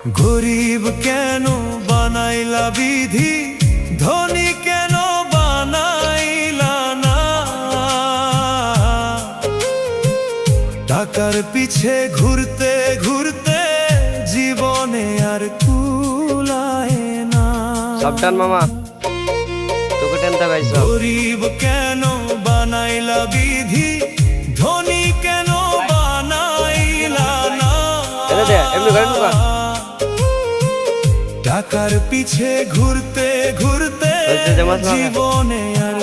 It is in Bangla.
গরিব কেন বানাইলা বিধি, ধনী কেন বানাইলা না। টাকার পিছে ঘুরতে ঘুরতে জীবনে আর কুলায় না। সাবধান মামা, তোকে টেনতে পাইছো। গরিব কেন বানাইলা বিধি, ধনী কেন বানাইলা না। এমনি করেন না। টাকার পিছে ঘুরতে ঘুরতে জীবনে আর